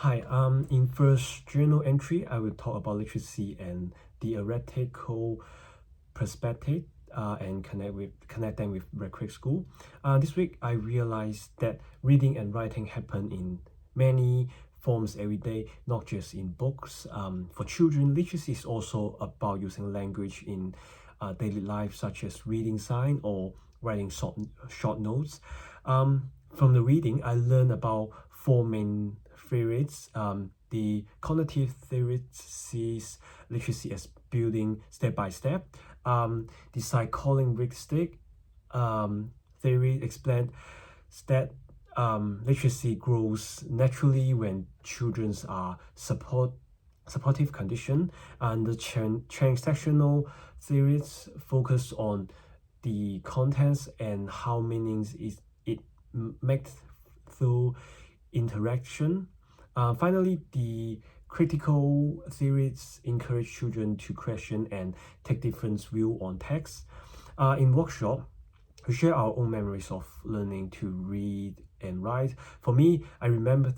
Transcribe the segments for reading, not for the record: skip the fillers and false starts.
Hi, in first journal entry, I will talk about literacy and theoretical perspective and connect them with rhetoric school. This week, I realized that reading and writing happen in many forms every day, not just in books. For children, literacy is also about using language in daily life, such as reading sign or writing short notes. From the reading, I learned about four main theories. The cognitive theory sees literacy as building step by step. The psycholinguistic theory explains that literacy grows naturally when children are supportive condition, and the transactional theories focus on the contents and how meanings is it makes through interaction. Finally, the critical theories encourage children to question and take different view on text. In workshop, we share our own memories of learning to read and write. For me, I remembered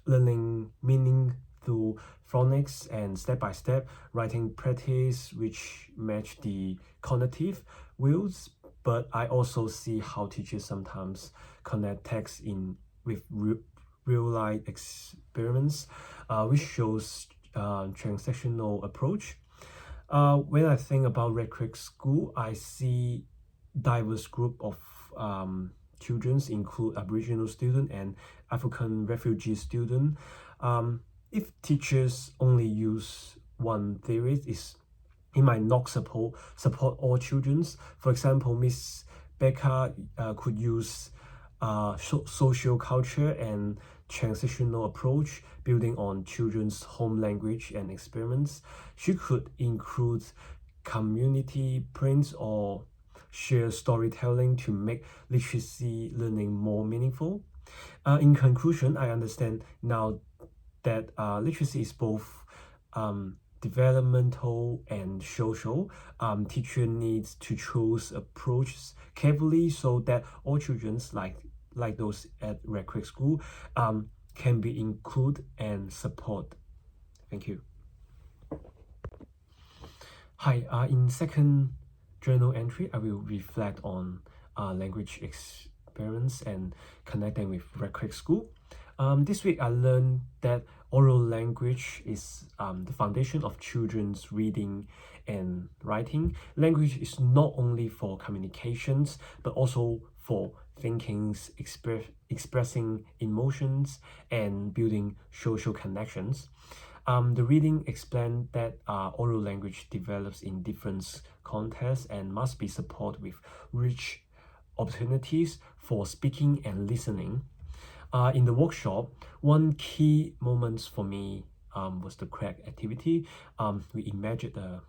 learning meaning through phonics and step-by-step writing practice, which match the cognitive wheels. But I also see how teachers sometimes connect text in with real-life experiments, which shows transactional approach. When I think about rhetoric school, I see diverse group of children, include Aboriginal student and African refugee student. If teachers only use one theory, it might not support all children. For example, Miss Becca could use social culture and transitional approach building on children's home language and experiments. She could include community prints or share storytelling to make literacy learning more meaningful. In conclusion, I understand now that literacy is both developmental and social. Teacher needs to choose approaches carefully so that all children, like those at rhetoric school, can be included and support. Thank you. Hi, in second journal entry, I will reflect on language experience and connect them with rhetoric school. This week, I learned that oral language is the foundation of children's reading and writing. Language is not only for communications, but also for thinking, expressing emotions, and building social connections. The reading explained that oral language develops in different contexts and must be supported with rich opportunities for speaking and listening. In the workshop, one key moment for me was the crack activity. We imagined the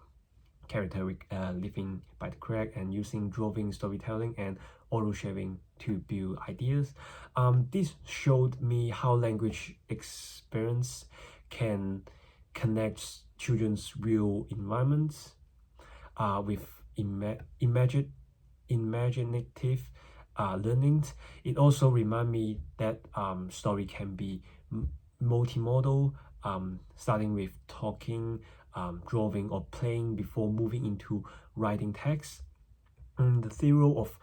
character living by the crack and using drawing, storytelling, and oral sharing to build ideas. This showed me how language experience can connect children's real environments with imaginative learning. It also reminded me that story can be multimodal, starting with talking, drawing, or playing before moving into writing text. The theory of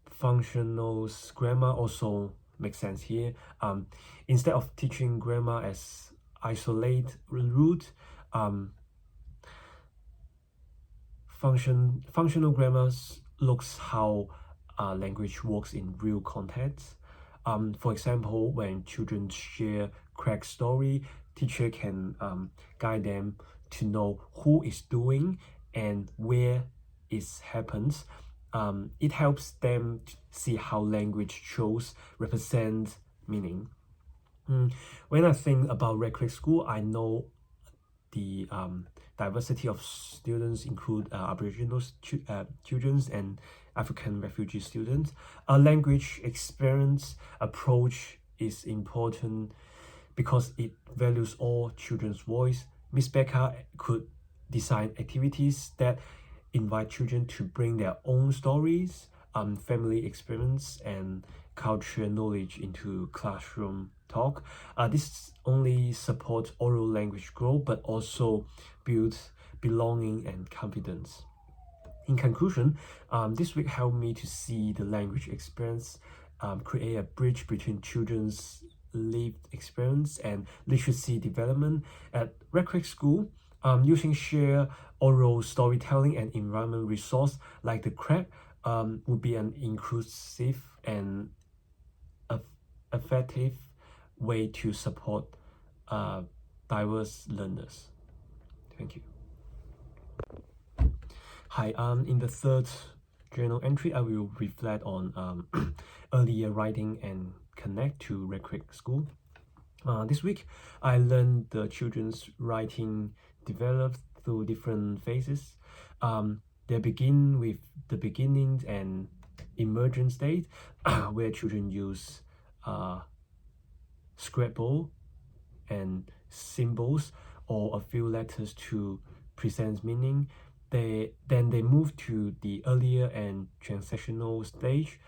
functional grammar also makes sense here. Instead of teaching grammar as isolate root, functional grammar looks how language works in real context. For example, when children share crack story, teacher can guide them to know who is doing and where it happens. It helps them to see how language shows represent meaning. When I think about rhetoric school, I know the diversity of students include Aboriginal children and African refugee students. A language experience approach is important because it values all children's voice. Miss Becca could design activities that invite children to bring their own stories, family experience, and culture knowledge into classroom talk. This only supports oral language growth, but also builds belonging and confidence. In conclusion, this week helped me to see the language experience create a bridge between children's lived experience and literacy development. At Red Creek School, using shared oral storytelling and environment resource like the crab would be an inclusive and effective way to support diverse learners. Thank you. Hi, in the third journal entry, I will reflect on earlier writing and connect to Red Creek School. This week, I learned the children's writing developed through different phases. They begin with the beginning and emergent state, where children use scribble and symbols or a few letters to present meaning. Then they move to the earlier and transactional stage,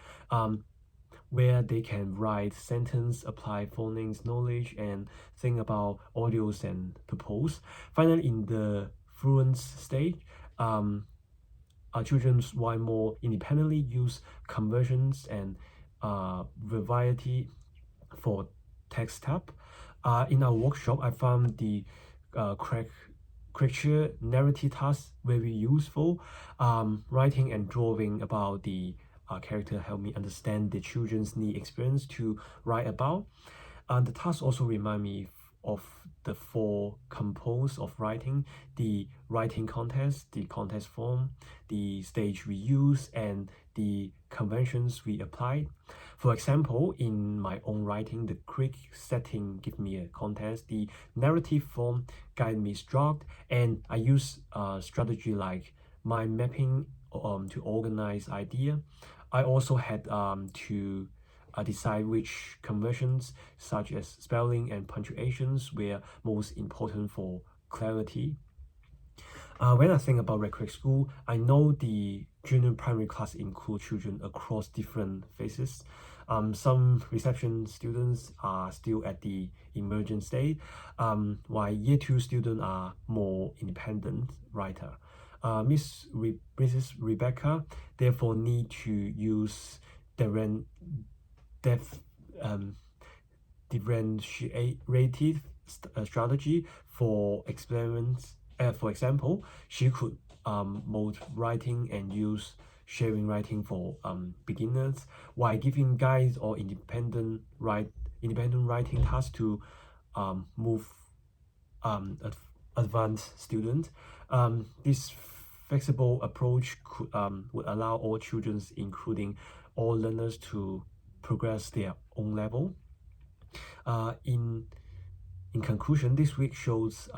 where they can write sentence, apply phonics knowledge, and think about audios and propose. Finally, in the fluent stage, our children while more independently use conversions and variety for text type. In our workshop, I found the creature narrative task very useful. Writing and drawing about the character help me understand the children's need experience to write about. The task also remind me of the four components of writing: the writing context, the context form, the stage we use, and the conventions we apply. For example, in my own writing, the Greek setting give me a context, the narrative form guide me structure, and I use strategy like mind mapping to organize idea. I also had to decide which conversions, such as spelling and punctuations, were most important for clarity. When I think about Red Creek School, I know the junior primary class include children across different phases. Some reception students are still at the emergent stage, while Year 2 students are more independent writer. Mrs. Rebecca therefore need to use differentiated strategy for experiments. For example, she could mode writing and use sharing writing for beginners, while giving guides or independent writing tasks to move advanced students. This flexible approach would allow all children, including all learners, to progress their own level. In conclusion, this week shows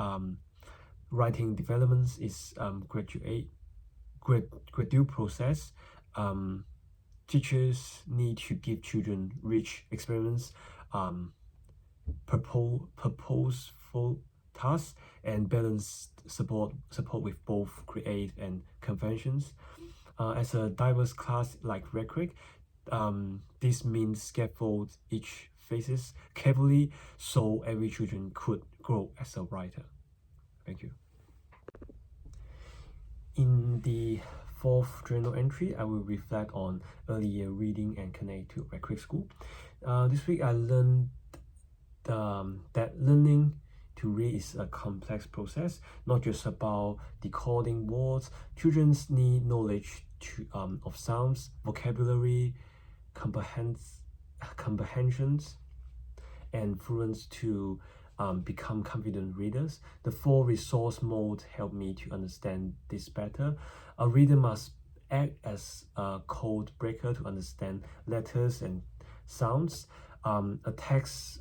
writing developments is gradual process. Teachers need to give children rich experiments, purposeful tasks, and balanced support with both create and conventions. As a diverse class like Red Creek, this means scaffold each phases carefully so every children could grow as a writer. Thank you. In the fourth journal entry, I will reflect on earlier reading and connect to Red Creek School. This week I learned that learning to read is a complex process, not just about decoding words. Children need knowledge of sounds, vocabulary, comprehensions, and fluence to become confident readers. The four resource modes help me to understand this better. A reader must act as a code breaker to understand letters and sounds. A text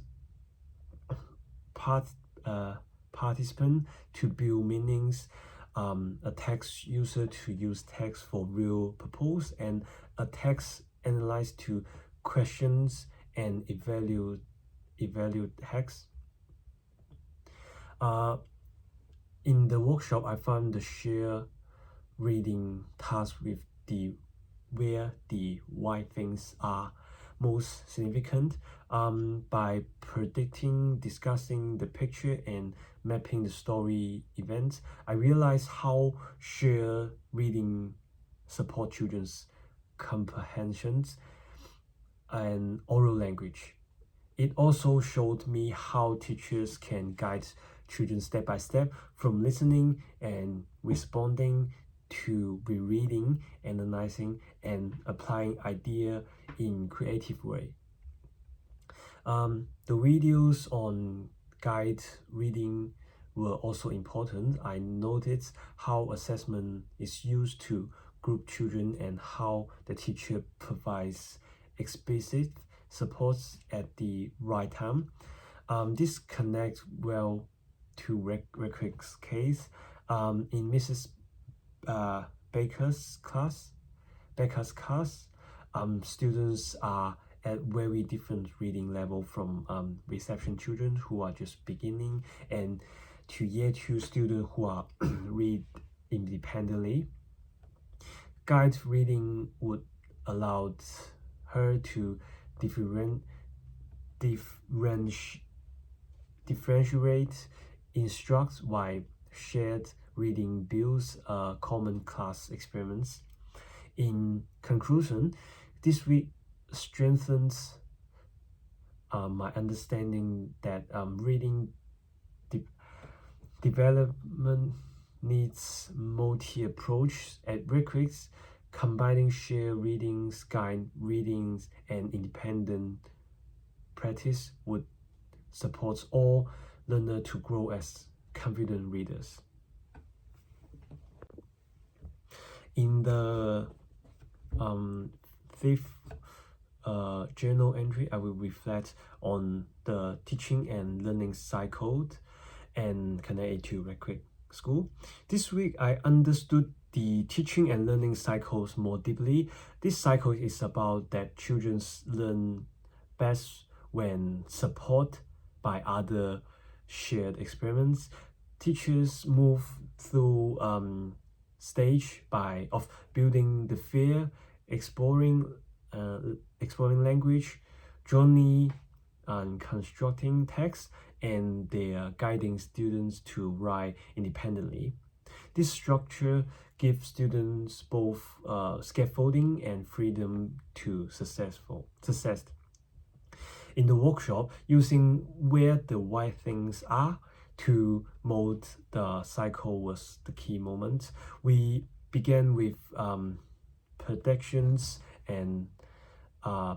participant to build meanings. A text user to use text for real purpose, and a text analyst to questions and evaluate text. In the workshop, I found the share reading task with the where the why things are. most significant. By predicting, discussing the picture, and mapping the story events, I realized how shared reading support children's comprehensions and oral language. It also showed me how teachers can guide children step by step from listening and responding to rereading, analyzing, and applying idea in creative way. The videos on guide reading were also important. I noticed how assessment is used to group children and how the teacher provides explicit supports at the right time. This connects well to Rick's case. In Mrs. Baker's class, students are at very different reading level from reception children who are just beginning and to year 2 students who are read independently. Guide reading would allow her to differentiate, instruct, while shared reading builds a common class experience. In conclusion, this week strengthens my understanding that reading development needs multi-approach at Rick's, combining shared readings, guide readings, and independent practice would support all learners to grow as confident readers. In the fifth journal entry, I will reflect on the teaching and learning cycle and connect it to Recreate School. This week, I understood the teaching and learning cycles more deeply. This cycle is about that children learn best when supported by other shared experiments. Teachers move through stage of building the fear, exploring language, journey, and constructing text, and they are guiding students to write independently. This structure gives students both scaffolding and freedom to success. In the workshop, using where the right things are to mold the cycle was the key moment. We began with predictions and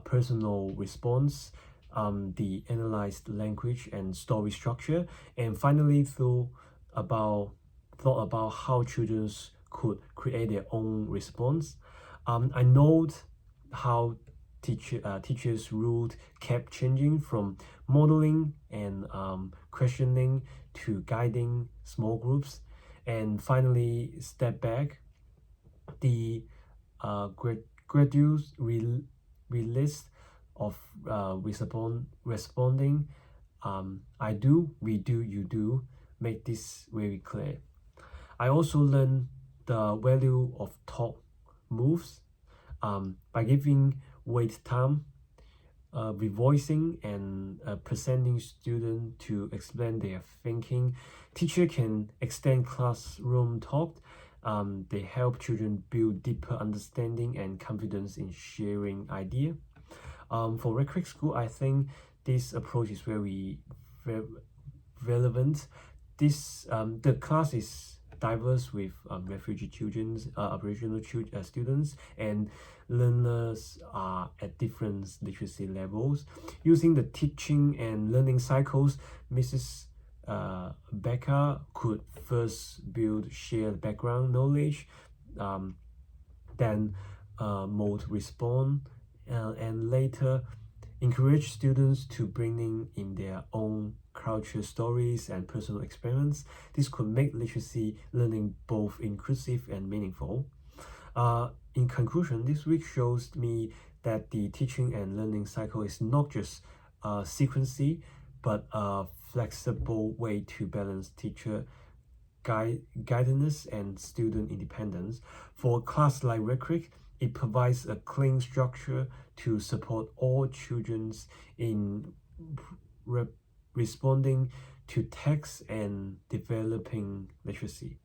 personal response, the analyzed language and story structure, and finally thought about how children could create their own response. I note how teachers' route kept changing from modeling and questioning to guiding small groups, and finally step back. The gradual release of responding, I do, we do, you do, make this very clear. I also learned the value of talk moves by giving wait time, revoicing, and presenting students to explain their thinking. Teacher can extend classroom talk. They help children build deeper understanding and confidence in sharing idea. For Recreate School, I think this approach is very relevant. The class is diverse with refugee children, Aboriginal students, and learners are at different literacy levels. Using the teaching and learning cycles, Mrs. Becker could first build shared background knowledge, then mold response, and later encourage students to bring in their own culture stories and personal experience. This could make literacy learning both inclusive and meaningful. In conclusion, this week shows me that the teaching and learning cycle is not just a sequencing, but a flexible way to balance teacher guidance and student independence. For a class like Recreate, It provides a clean structure to support all children in responding to text and developing literacy.